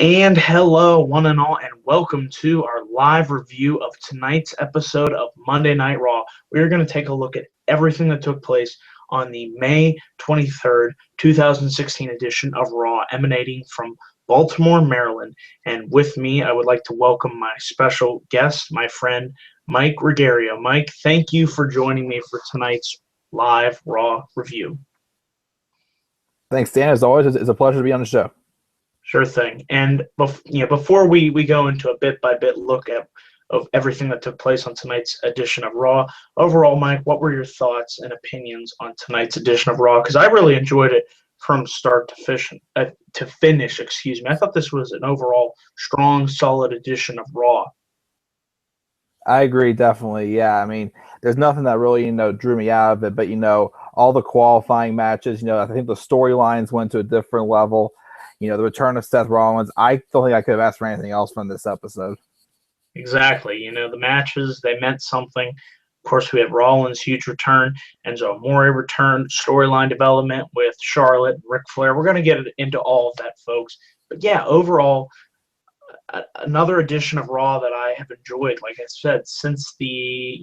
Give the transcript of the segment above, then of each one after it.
And hello, one and all, and welcome to our live review of tonight's episode of Monday Night Raw. We are going to take a look at everything that took place on the May 23rd, 2016 edition of Raw, emanating from Baltimore, Maryland. And with me, I would like to welcome my special guest, my friend Mike Regario. Mike, thank you for joining me for tonight's live Raw review. Thanks, Dan. As always, it's a pleasure to be on the show. Sure thing. And before we go into a bit-by-bit look of everything that took place on tonight's edition of Raw, overall, Mike, what were your thoughts and opinions on tonight's edition of Raw? Because I really enjoyed it from start to finish. Excuse me. I thought this was an overall strong, solid edition of Raw. I agree, definitely. Yeah, I mean, there's nothing that really, drew me out of it, but, all the qualifying matches, I think the storylines went to a different level. The return of Seth Rollins. I don't think I could have asked for anything else from this episode. Exactly. The matches, they meant something. Of course, we had Rollins' huge return, Enzo Amore return, storyline development with Charlotte and Ric Flair. We're going to get into all of that, folks. But yeah, overall, another edition of Raw that I have enjoyed, like I said, since the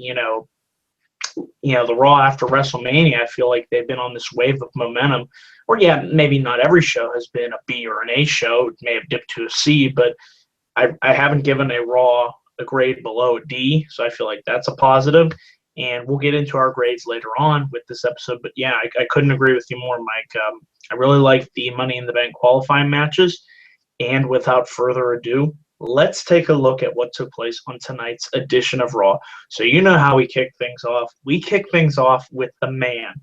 Raw after WrestleMania. I feel like they've been on this wave of momentum. Or yeah, maybe not every show has been a B or an A show. It may have dipped to a C, but I haven't given a Raw a grade below a D, so I feel like that's a positive. And we'll get into our grades later on with this episode. But yeah, I couldn't agree with you more, Mike. I really like the Money in the Bank qualifying matches. And without further ado, let's take a look at what took place on tonight's edition of Raw. So you know how we kick things off. We kick things off with the man.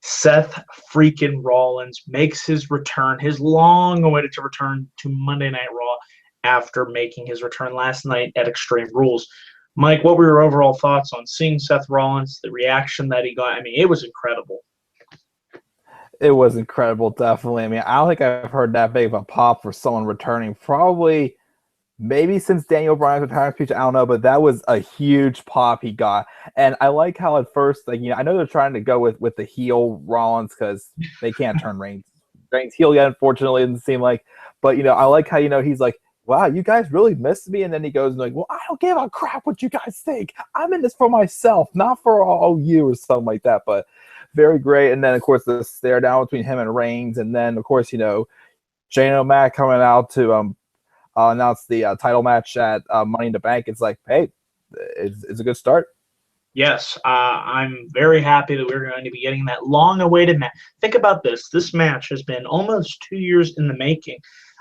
Seth freaking Rollins makes his return, his long-awaited return to Monday Night Raw after making his return last night at Extreme Rules. Mike, what were your overall thoughts on seeing Seth Rollins, the reaction that he got? I mean, it was incredible. It was incredible, definitely. I mean, I don't think I've heard that big of a pop for someone returning. Probably, maybe since Daniel Bryan's retirement speech, I don't know, but that was a huge pop he got. And I like how at first, I know they're trying to go with the heel Rollins because they can't turn Reigns heel yet, unfortunately, it doesn't seem like. But, I like how, he's like, wow, you guys really missed me. And then he goes and like, well, I don't give a crap what you guys think. I'm in this for myself, not for all you or something like that. But very great. And then, of course, the stare down between him and Reigns. And then, of course, Shane O'Mac coming out to announce the title match at Money in the Bank. It's like, hey, it's a good start. Yes, I'm very happy that we're going to be getting that long-awaited match. Think about this. This match has been almost 2 years in the making.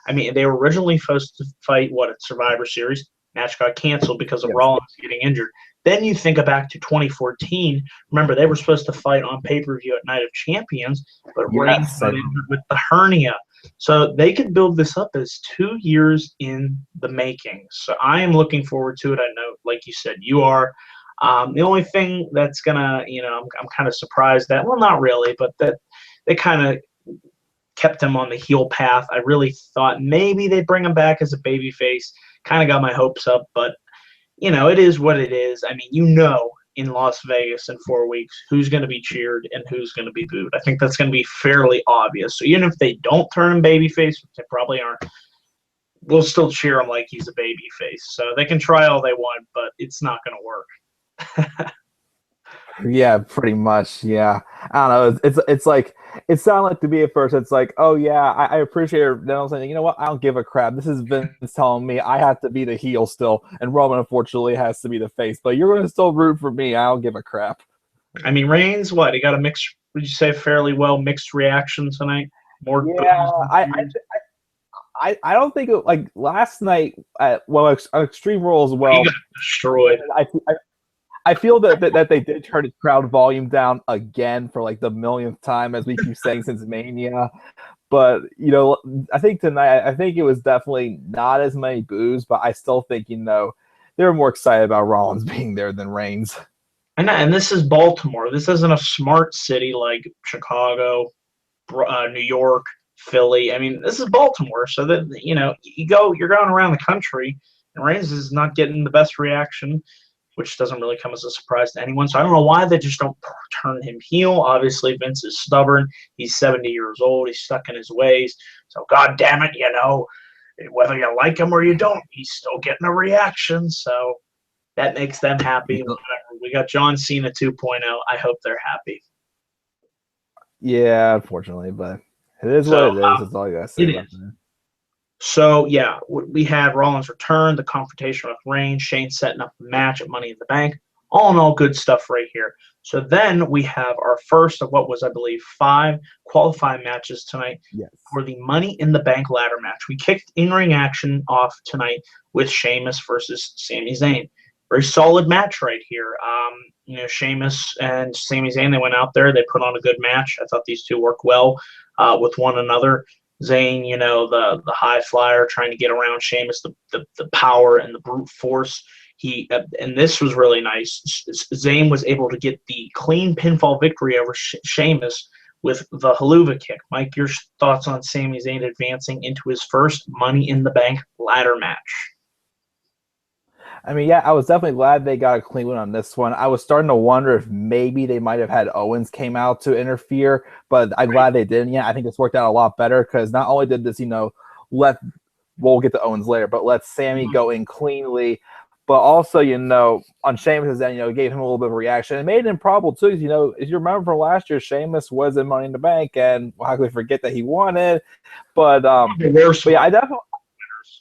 I mean, they were originally supposed to fight, at Survivor Series. Match got canceled because of Rollins getting injured. Then you think back to 2014. Remember, they were supposed to fight on pay-per-view at Night of Champions, but Reigns got injured with the hernia. So they could build this up as 2 years in the making. So I am looking forward to it. I know, like you said, you are. The only thing that's going to, I'm kind of surprised that, well, not really, but that they kind of kept him on the heel path. I really thought maybe they'd bring him back as a babyface. Kind of got my hopes up, but, it is what it is. I mean, in Las Vegas in 4 weeks who's going to be cheered and who's going to be booed. I think that's going to be fairly obvious. So even if they don't turn him babyface, which they probably aren't, we'll still cheer him like he's a babyface. So they can try all they want, but it's not going to work. Yeah, pretty much. Yeah, I don't know. It's like it sounded like to me at first. It's like, oh yeah, I appreciate it. Then I was saying, you know what? I don't give a crap. This is Vince telling me I have to be the heel still, and Roman unfortunately has to be the face. But you're going to still root for me. I don't give a crap. I mean, Reigns, what? He got a mixed. Would you say fairly well mixed reaction tonight? More. Yeah, I don't think it, like last night at Extreme Rules as well. He got destroyed. I feel that they did turn its crowd volume down again for like the millionth time, as we keep saying since Mania. But I think tonight, I think it was definitely not as many boos, but I still think they were more excited about Rollins being there than Reigns. And this is Baltimore. This isn't a smart city like Chicago, New York, Philly. I mean, this is Baltimore. So that you're going around the country, and Reigns is not getting the best reaction, which doesn't really come as a surprise to anyone. So I don't know why they just don't turn him heel. Obviously, Vince is stubborn. He's 70 years old. He's stuck in his ways. So, God damn it, whether you like him or you don't, he's still getting a reaction. So that makes them happy. Whatever. We got John Cena 2.0. I hope they're happy. Yeah, unfortunately, but it is what it is. That's all you gotta say about that. So, yeah, we had Rollins return, the confrontation with Reigns, Shane setting up the match at Money in the Bank. All in all, good stuff right here. So then we have our first of what was, I believe, 5 qualifying matches tonight for the Money in the Bank ladder match. We kicked in-ring action off tonight with Sheamus versus Sami Zayn. Very solid match right here. Sheamus and Sami Zayn, they went out there. They put on a good match. I thought these two worked well with one another. Zayn, the high flyer trying to get around Sheamus, the power and the brute force. And this was really nice. Zayn was able to get the clean pinfall victory over Sheamus with the haluva kick. Mike, your thoughts on Sami Zayn advancing into his first Money in the Bank ladder match? I mean, yeah, I was definitely glad they got a clean win on this one. I was starting to wonder if maybe they might have had Owens came out to interfere, but I'm glad they didn't. Yeah, I think it's worked out a lot better because not only did this, we'll get to Owens later, but let Sami go in cleanly. But also, on Sheamus' end, gave him a little bit of a reaction. It made it improbable, too. As you remember from last year, Sheamus was in Money in the Bank, and how could we forget that he won it? But yeah, I definitely...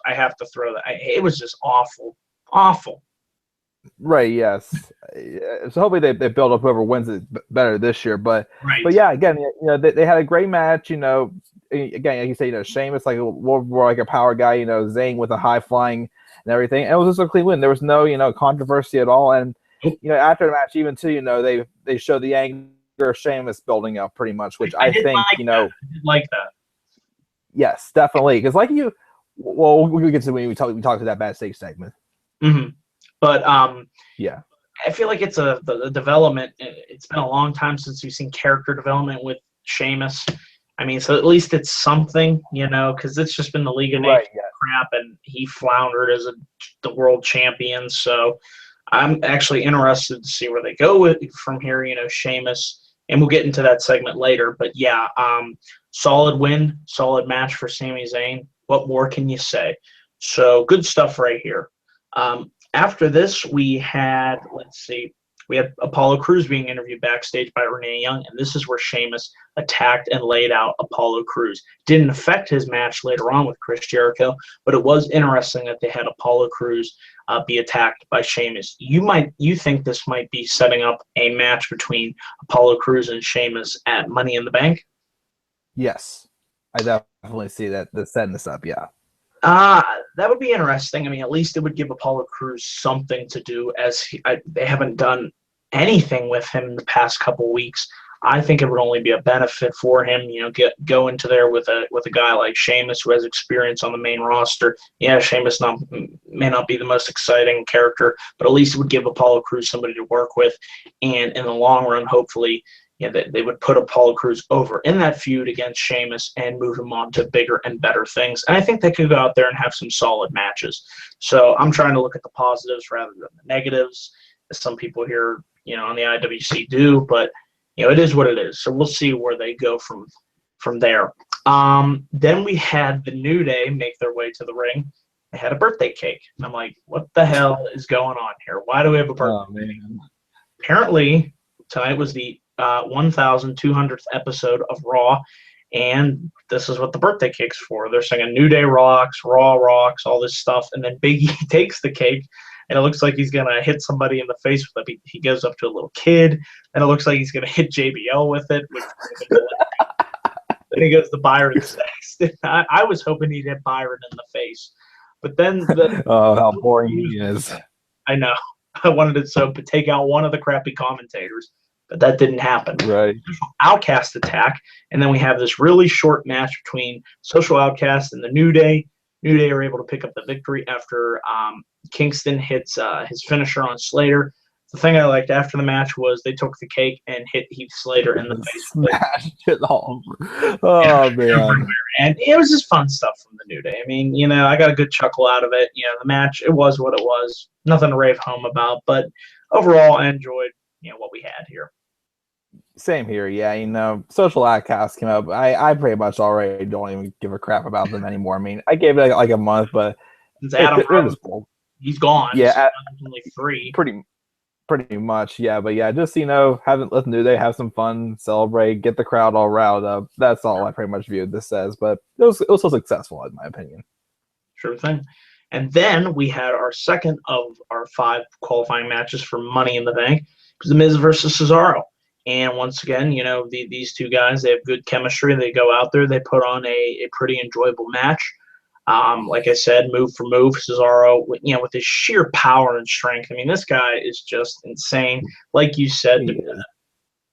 I have to throw that. It was just awful. Awful. Right, yes. So hopefully they build up whoever wins it better this year. But yeah, again, they had a great match. Again, like you say, Sheamus like more like a power guy. Zayn with a high flying and everything. And it was just a clean win. There was no controversy at all. And after the match, even too, they showed the anger of Sheamus building up pretty much, which I think I did like that. Yes, definitely. Because we'll get to when we talk to that backstage segment. Mm-hmm. But yeah, I feel like it's the development. It's been a long time since we've seen character development with Sheamus. I mean, so at least it's something, because it's just been the League of Nations crap, and he floundered as the world champion. So I'm actually interested to see where they go from here. Sheamus, and we'll get into that segment later. But yeah, solid win, solid match for Sami Zayn. What more can you say? So good stuff right here. After this, we had Apollo Crews being interviewed backstage by Renee Young, and this is where Sheamus attacked and laid out Apollo Crews. Didn't affect his match later on with Chris Jericho, but it was interesting that they had Apollo Crews be attacked by Sheamus. You think this might be setting up a match between Apollo Crews and Sheamus at Money in the Bank? Yes, I definitely see that. They're setting this up, yeah. That would be interesting. I mean, at least it would give Apollo Crews something to do, as they haven't done anything with him in the past couple weeks. I think it would only be a benefit for him, go into there with a guy like Sheamus who has experience on the main roster. Yeah, Sheamus may not be the most exciting character, but at least it would give Apollo Crews somebody to work with, and in the long run, hopefully, they would put Apollo Crews over in that feud against Sheamus and move him on to bigger and better things. And I think they could go out there and have some solid matches. So I'm trying to look at the positives rather than the negatives, as some people here, on the IWC do. But, it is what it is. So we'll see where they go from there. Then we had the New Day make their way to the ring. They had a birthday cake. And I'm like, what the hell is going on here? Why do we have a birthday cake? Apparently, tonight was the 1,200th episode of Raw, and this is what the birthday cake's for. They're singing New Day rocks, Raw rocks, all this stuff, and then Big E takes the cake, and it looks like he's going to hit somebody in the face with it. He goes up to a little kid, and it looks like he's going to hit JBL with it. Then he goes to Byron Saxton. I was hoping he'd hit Byron in the face, but then oh, how boring he is. I know. I wanted it so to take out one of the crappy commentators. But that didn't happen. Right. Outcast attack, and then we have this really short match between Social Outcast and the New Day. New Day are able to pick up the victory after Kingston hits his finisher on Slater. The thing I liked after the match was they took the cake and hit Heath Slater in the face. Smashed it all over. Oh, man. And it was just fun stuff from the New Day. I mean, I got a good chuckle out of it. The match, it was what it was. Nothing to rave home about. But overall, I enjoyed what we had here. Same here, yeah. Social Outcasts came out. I pretty much already don't even give a crap about them anymore. I mean, I gave it like a month, but Since Adam they're Rose, just bull. he's gone. Yeah, He's only 3. pretty much, yeah. But yeah, just have let New Day have some fun, celebrate, get the crowd all riled up. That's all I pretty much viewed this as. But it was so successful in my opinion. Sure thing. And then we had our second of our 5 qualifying matches for Money in the Bank. It was The Miz versus Cesaro. And once again, these two guys, they have good chemistry. They go out there, they put on a pretty enjoyable match. Like I said, move for move, Cesaro, with his sheer power and strength. I mean, this guy is just insane. Like you said,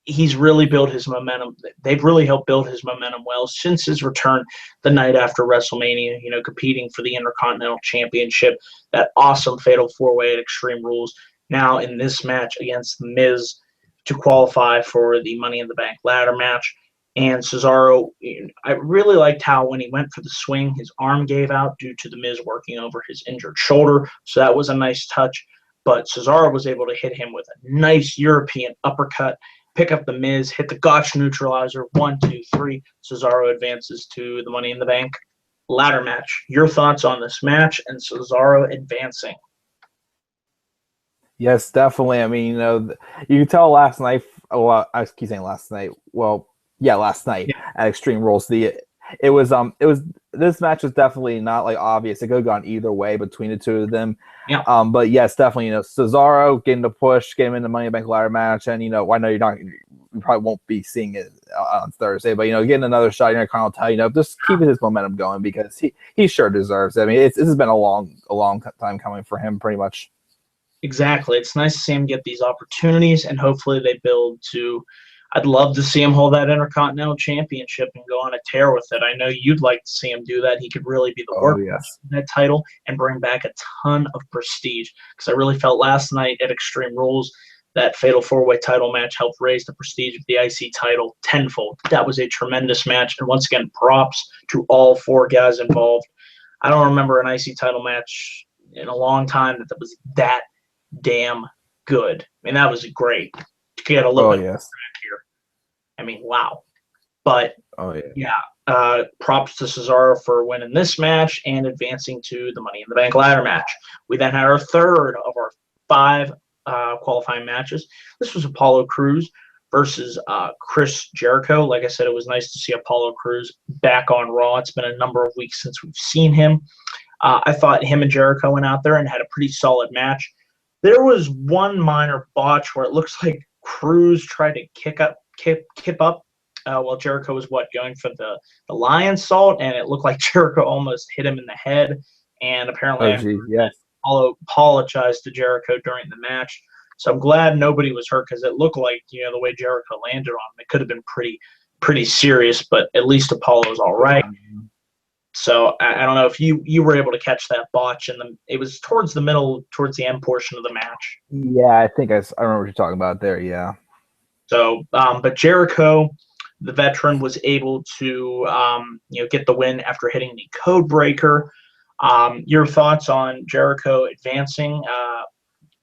he's really built his momentum. They've really helped build his momentum well since his return the night after WrestleMania, competing for the Intercontinental Championship, that awesome Fatal 4-Way at Extreme Rules. Now in this match against The Miz to qualify for the Money in the Bank ladder match. And Cesaro, I really liked how when he went for the swing, his arm gave out due to The Miz working over his injured shoulder. So that was a nice touch. But Cesaro was able to hit him with a nice European uppercut, pick up The Miz, hit the Gotch neutralizer. 1, 2, 3. Cesaro advances to the Money in the Bank ladder match. Your thoughts on this match and Cesaro advancing? Yes, definitely. I mean, you could tell last night. Well, I keep saying last night. Well, yeah, last night at Extreme Rules, it was this match was definitely not like obvious. It could have gone either way between the two of them. Yeah. But yes, definitely. Cesaro getting the push, getting in the Money in the Bank ladder match, and I know you probably won't be seeing it on Thursday, but getting another shot in your title, just keeping his momentum going because he sure deserves it. I mean, this has been a long time coming for him, pretty much. Exactly. It's nice to see him get these opportunities, and hopefully they build to. I'd love to see him hold that Intercontinental Championship and go on a tear with it. I know you'd like to see him do that. He could really be the workhorse of that title and bring back a ton of prestige. Because I really felt last night at Extreme Rules that Fatal 4-Way title match helped raise the prestige of the IC title tenfold. That was a tremendous match. And once again, props to all 4 guys involved. I don't remember an IC title match in a long time that was that damn good. I mean, that was great to get a little bit here. I mean, wow. But props to Cesaro for winning this match and advancing to the Money in the Bank ladder match. We then had our third of our 5 qualifying matches. This was Apollo Crews versus Chris Jericho. Like I said, it was nice to see Apollo Crews back on Raw. It's been a number of weeks since we've seen him. I thought him and Jericho went out there and had a pretty solid match. There was one minor botch where it looks like Cruz tried to kip up while Jericho was going for the lion salt, and it looked like Jericho almost hit him in the head. And apparently, Apollo apologized to Jericho during the match. So I'm glad nobody was hurt because it looked like the way Jericho landed on him, it could have been pretty serious. But at least Apollo's all right. So I don't know if you were able to catch that botch, and it was towards the end portion of the match. Yeah, I think I remember what you're talking about there. Yeah. So, but Jericho, the veteran, was able to get the win after hitting the code breaker. Your thoughts on Jericho advancing?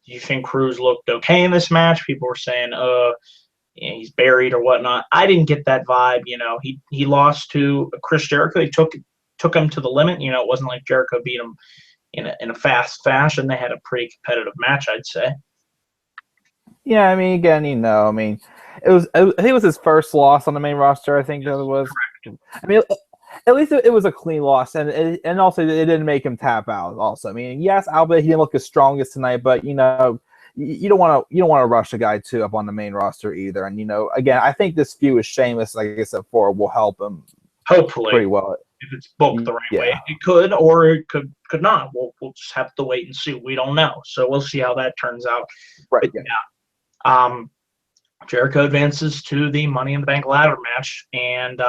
Do you think Cruz looked okay in this match? People were saying, he's buried or whatnot. I didn't get that vibe. He lost to Chris Jericho. He took him to the limit. It wasn't like Jericho beat him in a fast fashion. They had a pretty competitive match, I'd say. Yeah, I mean, again, I mean, I think it was his first loss on the main roster. I think that it was. I mean, at least it was a clean loss, and also it didn't make him tap out. Also, I mean, yes, Albert, he didn't look as strong as tonight, but you don't want to rush a guy up on the main roster either. And again, I think this feud with Sheamus, like I said before, will help him hopefully pretty well. If it's booked the right way, it could or it could not. We'll just have to wait and see. We don't know, so we'll see how that turns out. Right. But, yeah. Jericho advances to the Money in the Bank ladder match, and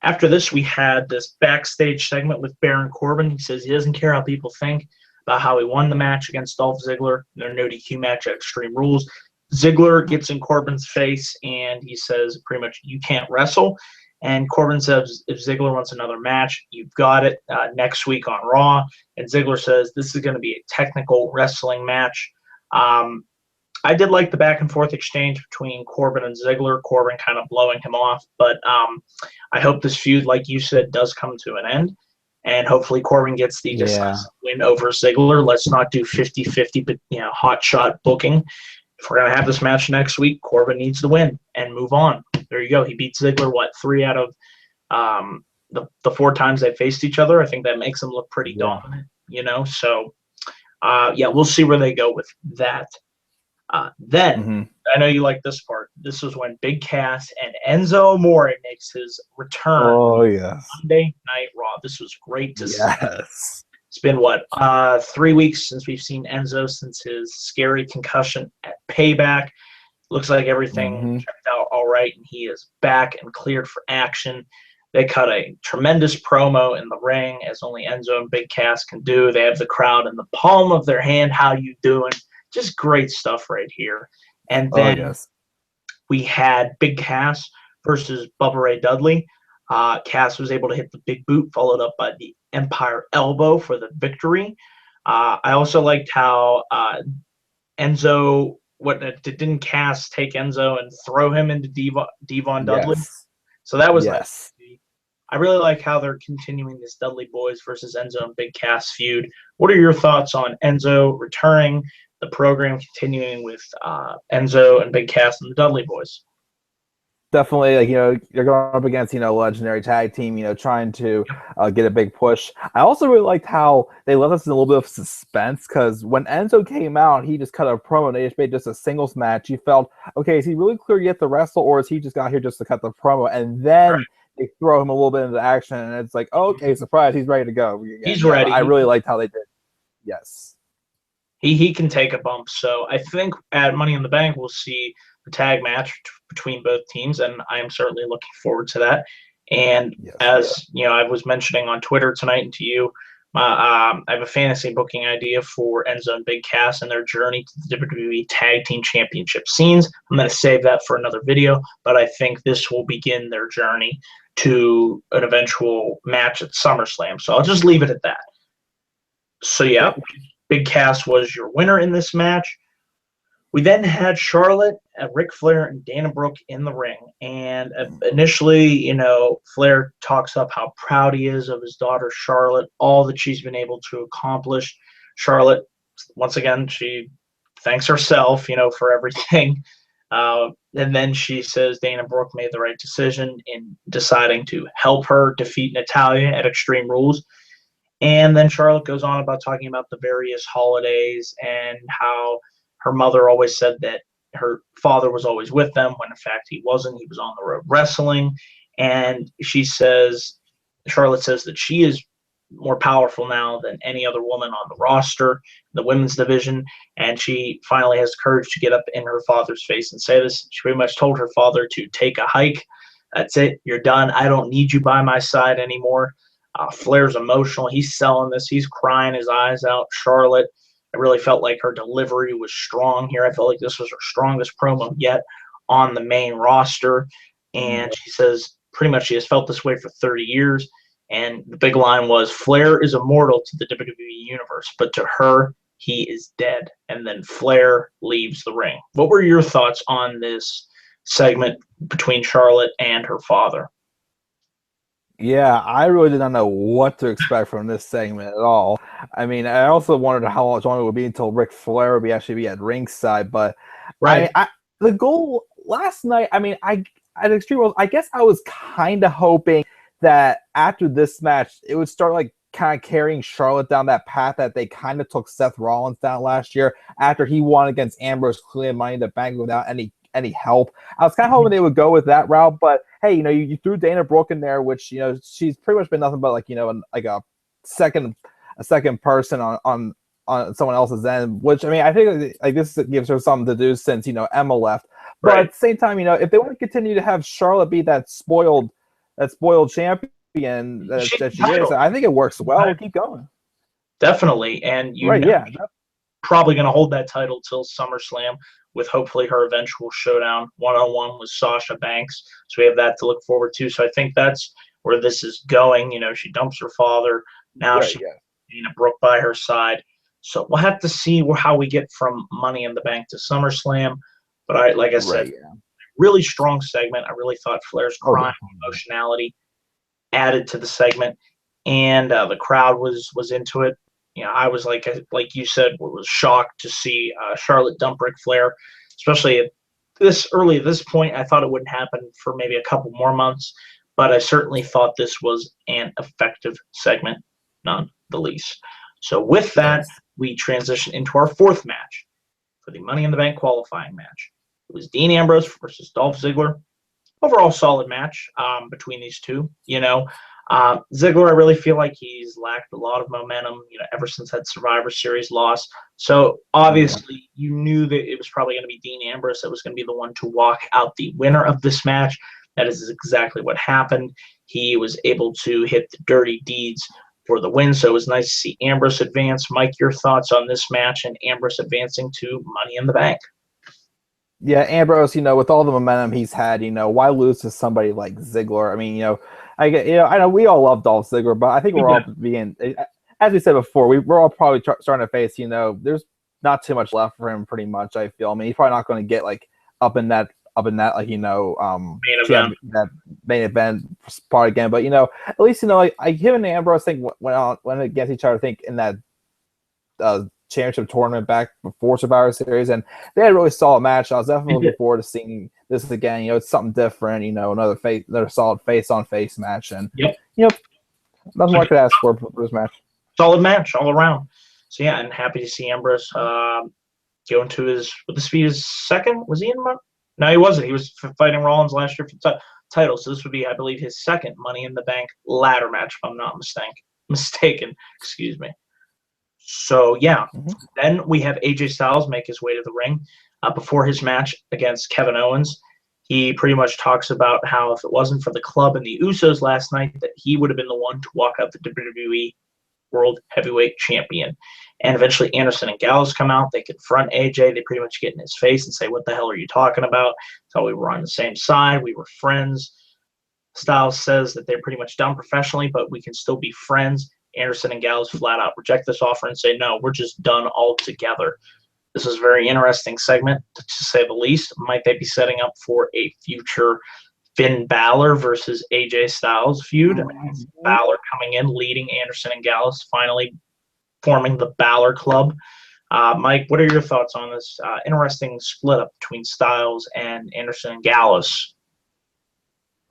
after this, we had this backstage segment with Baron Corbin. He says he doesn't care how people think about how he won the match against Dolph Ziggler in their no DQ match at Extreme Rules. Ziggler gets in Corbin's face, and he says pretty much, "You can't wrestle." And Corbin says, if Ziggler wants another match, you've got it next week on Raw. And Ziggler says, this is going to be a technical wrestling match. I did like the back and forth exchange between Corbin and Ziggler. Corbin kind of blowing him off, but I hope this feud, like you said, does come to an end. And hopefully Corbin gets the decisive win over Ziggler. Let's not do 50-50, but hot shot booking. If we're gonna have this match next week, Corbin needs to win and move on. There you go. He beat Ziggler 3 out of the 4 times they faced each other. I think that makes him look pretty dominant. So we'll see where they go with that. Then I know you like this part. This was when Big Cass and Enzo Amore makes his return. Oh yeah, Monday Night Raw. This was great to see. Yes. It's been 3 weeks since we've seen Enzo since his scary concussion at Payback. Looks like everything checked out all right, and he is back and cleared for action. They cut a tremendous promo in the ring, as only Enzo and Big Cass can do. They have the crowd in the palm of their hand. How you doing? Just great stuff right here. And then we had Big Cass versus Bubba Ray Dudley. Cass was able to hit the big boot, followed up by the Empire Elbow for the victory. I also liked how Enzo, didn't Cass take Enzo and throw him into Devon Dudley? So that was nice. I really like how they're continuing this Dudley Boys versus Enzo and Big Cass feud. What are your thoughts on Enzo returning, the program continuing with Enzo and Big Cass and the Dudley Boys? Definitely, you're going up against, legendary tag team, trying to get a big push. I also really liked how they left us in a little bit of suspense, because when Enzo came out, he just cut a promo and they just made just a singles match. You felt, okay, is he really clear yet to wrestle, or is he just got here just to cut the promo? And then they throw him a little bit into action, and it's like, okay, surprise, he's ready to go. He's ready. I really liked how they did. Yes. He can take a bump. So I think at Money in the Bank, we'll see the tag match between both teams, and I am certainly looking forward to that. And as I was mentioning on Twitter tonight and to you, I have a fantasy booking idea for Enzo and Big Cass and their journey to the WWE Tag Team Championship scenes. I'm going to save that for another video, but I think this will begin their journey to an eventual match at SummerSlam. So I'll just leave it at that. So Big Cass was your winner in this match. We then had Charlotte, Ric Flair, and Dana Brooke in the ring. And initially, Flair talks up how proud he is of his daughter, Charlotte, all that she's been able to accomplish. Charlotte, once again, she thanks herself, for everything. And then she says Dana Brooke made the right decision in deciding to help her defeat Natalya at Extreme Rules. And then Charlotte goes on about talking about the various holidays and how her mother always said that her father was always with them, when in fact he wasn't. He was on the road wrestling. And Charlotte says that she is more powerful now than any other woman on the roster, the women's division. And she finally has the courage to get up in her father's face and say this. She pretty much told her father to take a hike. That's it. You're done. I don't need you by my side anymore. Flair's emotional. He's selling this. He's crying his eyes out. Charlotte, I really felt like her delivery was strong here. I felt like this was her strongest promo yet on the main roster. And she says pretty much she has felt this way for 30 years. And the big line was, Flair is immortal to the WWE Universe, but to her, he is dead. And then Flair leaves the ring. What were your thoughts on this segment between Charlotte and her father? Yeah, I really did not know what to expect from this segment at all. I mean, I also wondered how long it would be until Ric Flair would actually be at ringside. But the goal last night, at Extreme Rules, I guess I was kind of hoping that after this match, it would start kind of carrying Charlotte down that path that they kind of took Seth Rollins down last year after he won against Ambrose clean Money in the Bank without any help. I was kind of hoping they would go with that route, but hey, you threw Dana Brooke in there, which she's pretty much been nothing but a second person on someone else's end. Which I think this gives her something to do since Emma left. But at the same time, if they want to continue to have Charlotte be that spoiled champion that she is, I think it works well. Keep going. Definitely, and probably going to hold that title till SummerSlam, with hopefully her eventual showdown one-on-one with Sasha Banks. So we have that to look forward to. So I think that's where this is going. She dumps her father. Now she has Dana Brooke by her side. So we'll have to see how we get from Money in the Bank to SummerSlam. But like I said, Right, yeah. really strong segment. I really thought Flair's Oh, crime emotionality added to the segment, and the crowd was into it. I was like you said, was shocked to see Charlotte dump Ric Flair, especially at this early at this point. I thought it wouldn't happen for maybe a couple more months, but I certainly thought this was an effective segment, none the least. So with that, yes. we transition into our fourth match for the Money in the Bank qualifying match. It was Dean Ambrose versus Dolph Ziggler. Overall solid match between these two. Ziggler, I really feel like he's lacked a lot of momentum, ever since that Survivor Series loss. So obviously, you knew that it was probably going to be Dean Ambrose that was going to be the one to walk out the winner of this match. That is exactly what happened. He was able to hit the dirty deeds for the win. So it was nice to see Ambrose advance. Mike, your thoughts on this match and Ambrose advancing to Money in the Bank? Yeah, Ambrose, with all the momentum he's had, why lose to somebody like Ziggler? I mean, I know we all love Dolph Ziggler, but I think we're all being, as we said before, we're all probably starting to face, there's not too much left for him, pretty much. I feel. I mean, he's probably not going to get like up in that, like that main event part again. But at least like him and Ambrose, I think went against each other. I think in that championship tournament back before Survivor Series, and they had a really solid match. I was definitely looking forward to seeing this again. It's something different. Another solid face-on-face match, and nothing more I could ask for this match. Solid match all around. So yeah, and happy to see Ambrose go into his second. Was he in? No, he wasn't. He was fighting Rollins last year for the title. So this would be, I believe, his second Money in the Bank ladder match, if I'm not mistaken. Excuse me. So, yeah, Then we have AJ Styles make his way to the ring before his match against Kevin Owens. He pretty much talks about how if it wasn't for the club and the Usos last night, that he would have been the one to walk out the WWE World Heavyweight Champion. And eventually Anderson and Gallows come out. They confront AJ. They pretty much get in his face and say, "What the hell are you talking about?" So we were on the same side. We were friends. Styles says that they're pretty much done professionally, but we can still be friends. Anderson and Gallows flat out reject this offer and say, "No, we're just done altogether." This is a very interesting segment, to say the least. Might they be setting up for a future Finn Balor versus AJ Styles feud? Balor coming in, leading Anderson and Gallows, finally forming the Balor Club. Mike, what are your thoughts on this interesting split up between Styles and Anderson and Gallows?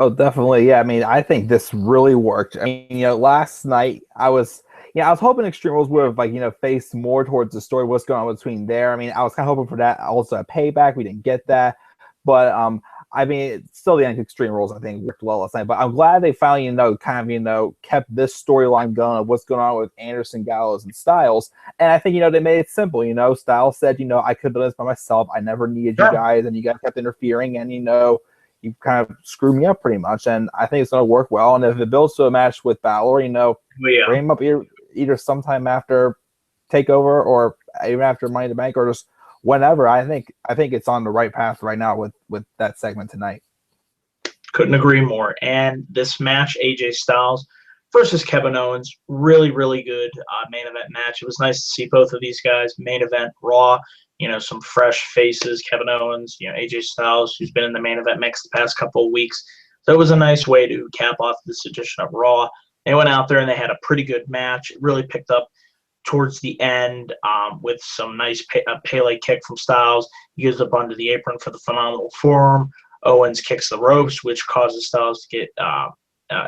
Oh, definitely. Yeah, I mean, I think this really worked. I mean, last night I was hoping Extreme Rules would have faced more towards the story, what's going on between there. I mean, I was kind of hoping for that. Also a payback. We didn't get that, but I mean, it's still the end of Extreme Rules, I think, worked well last night. But I'm glad they finally, kept this storyline going of what's going on with Anderson, Gallows, and Styles. And I think, they made it simple. Styles said, I could have done this by myself. I never needed you guys, and you guys kept interfering, and you kind of screwed me up pretty much, and I think it's going to work well. And if it builds to a match with Balor, bring him up either sometime after TakeOver or even after Money in the Bank or just whenever. I think it's on the right path right now with that segment tonight. Couldn't agree more. And this match, AJ Styles versus Kevin Owens, really, really good main event match. It was nice to see both of these guys main event Raw. Some fresh faces, Kevin Owens, AJ Styles, who's been in the main event mix the past couple of weeks. So it was a nice way to cap off this edition of Raw. They went out there and they had a pretty good match. It really picked up towards the end with some nice Pele kick from Styles. He goes up under the apron for the phenomenal forearm. Owens kicks the ropes, which causes Styles to get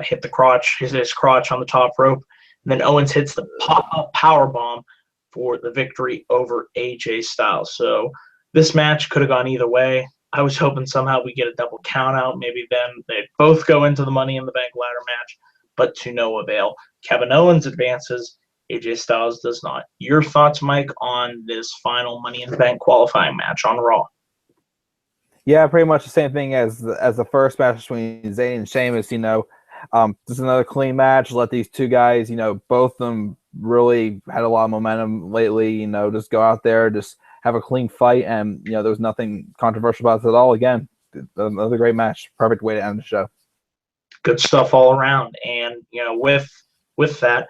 hit the crotch, his crotch on the top rope. And then Owens hits the pop-up power bomb for the victory over AJ Styles. So this match could have gone either way. I was hoping somehow we get a double count out. Maybe then they'd both go into the Money in the Bank ladder match, but to no avail. Kevin Owens advances. AJ Styles does not. Your thoughts, Mike, on this final Money in the Bank qualifying match on Raw? Yeah, pretty much the same thing as the first match between Zayn and Sheamus. Just another clean match. Let these two guys, both of them really had a lot of momentum lately. Just go out there, just have a clean fight, and there was nothing controversial about it at all. Again, another great match. Perfect way to end the show. Good stuff all around. And with that,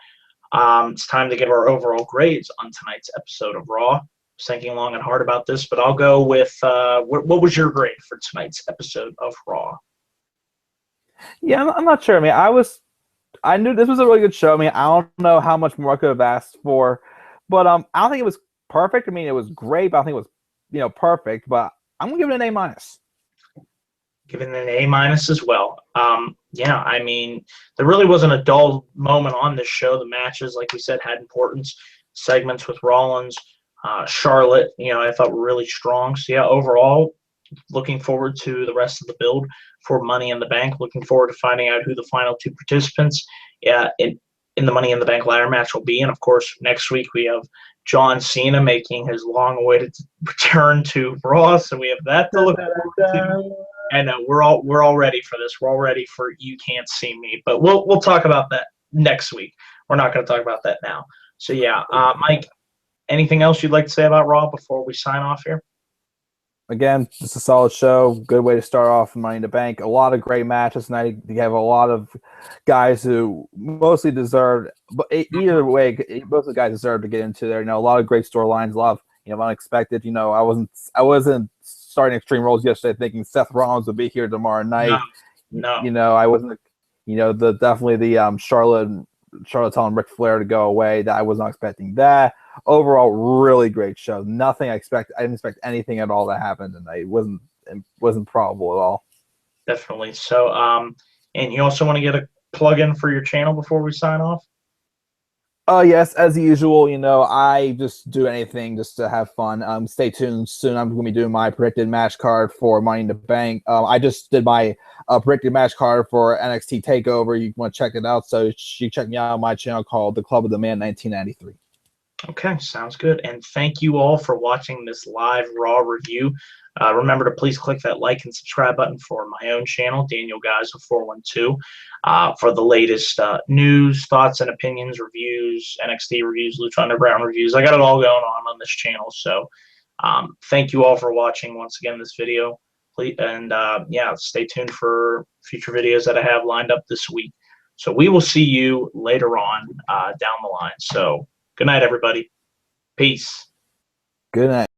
It's time to give our overall grades on tonight's episode of Raw. I was thinking long and hard about this, but I'll go with what was your grade for tonight's episode of Raw? Yeah, I'm not sure. I mean, I knew this was a really good show. I mean, I don't know how much more I could have asked for, but I don't think it was perfect. I mean, it was great, but I don't think it was perfect. But I'm gonna give it an A-. Giving it an A- as well. Yeah, I mean, there really wasn't a dull moment on this show. The matches, like we said, had importance. Segments with Rollins, Charlotte, I thought were really strong. So, yeah, overall, looking forward to the rest of the build for Money in the Bank. Looking forward to finding out who the final two participants in the Money in the Bank ladder match will be. And, of course, next week we have John Cena making his long-awaited return to Raw. So we have that to look forward to. And we're all ready for this. We're all ready for You Can't See Me, but we'll talk about that next week. We're not going to talk about that now. So yeah, Mike, anything else you'd like to say about Raw before we sign off here? Again, just a solid show. Good way to start off Money in the Bank. A lot of great matches tonight. You have a lot of guys who mostly deserved, but either way, most of the guys deserve to get into there. A lot of great storylines. A lot of unexpected. I wasn't starting Extreme Rules yesterday thinking Seth Rollins would be here tomorrow night. No. I wasn't. Definitely the Charlotte telling Ric Flair to go away. That I was not expecting that. Overall, really great show. I didn't expect anything at all that happened tonight. It wasn't probable at all. Definitely. So, and you also want to get a plug in for your channel before we sign off? Yes, as usual, I just do anything just to have fun. Stay tuned. Soon I'm going to be doing my predicted match card for Money in the Bank. I just did my predicted match card for NXT TakeOver. You want to check it out. So you check me out on my channel called The Club of the Man 1993. Okay, sounds good. And thank you all for watching this live Raw review. Remember to please click that like and subscribe button for my own channel, Daniel Geisel 412, for the latest news, thoughts, and opinions, reviews, NXT reviews, Lucha Underground reviews. I got it all going on this channel. So thank you all for watching once again this video. Please, and yeah, stay tuned for future videos that I have lined up this week. So we will see you later on down the line. So good night, everybody. Peace. Good night.